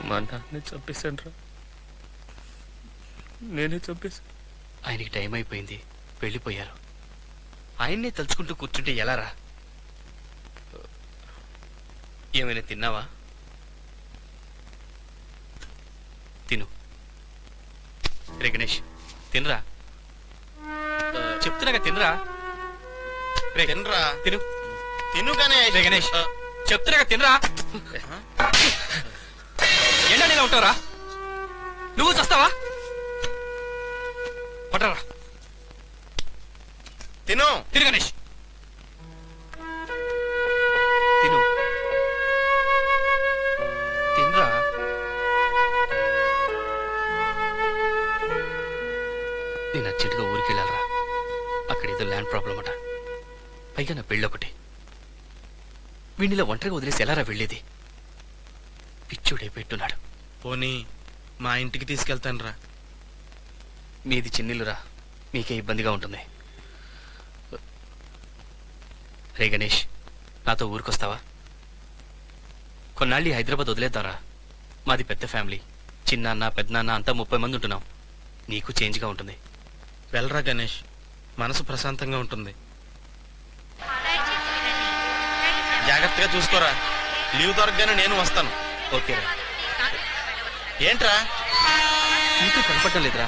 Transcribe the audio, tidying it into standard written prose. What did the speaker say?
మా నాన్నే చంపేశాను రా, నేనే చంపేశాను. ఆయనకి టైం అయిపోయింది, వెళ్ళిపోయారు. ఆయన్నే తలుచుకుంటూ కూర్చుంటే ఎలా రా? ఏమైనా తిన్నావా? తిను. రే గణేష్, తినరా. చెప్తున్నాగా తినరా. రే తినరా. తిను. తిను గణేష్. రే గణేష్, చెప్తున్నాగా తినరా. ఎండనీలా ఉంటావురా, నువ్వు చస్తావా? పట్టరా. తిను. తిను గణేష్, తిను. తినరా. నేను అర్జెంటుగా ఊరికి వెళ్ళాలరా. అక్కడ ఏదో ల్యాండ్ ప్రాబ్లం అట. పైగా నా పెళ్ళొకటి. వీణిలో ఒంటరిగా వదిలేసి ఎలారా వెళ్ళేది? పిచ్చుడే పెట్టున్నాడు. పోనీ మా ఇంటికి తీసుకెళ్తాను రా. మీది చిన్నిల్లురా, మీకే ఇబ్బందిగా ఉంటుంది. రే గణేష్, నాతో ఊరికొస్తావా? కొన్నాళ్ళు హైదరాబాద్ వదిలేద్దారా. మాది పెద్ద ఫ్యామిలీ, చిన్నాన్న పెద్దనాన్న అంతా 30 మంది ఉంటున్నాం. నీకు చేంజ్గా ఉంటుంది. వెళ్ళరా గణేష్, మనసు ప్రశాంతంగా ఉంటుంది. జాగ్రత్తగా చూసుకోరా. లీవ్ దొరకగానే నేను వస్తాను. ఓకేరా. ఏంట్రా నీకు కనపడటం లేదురా.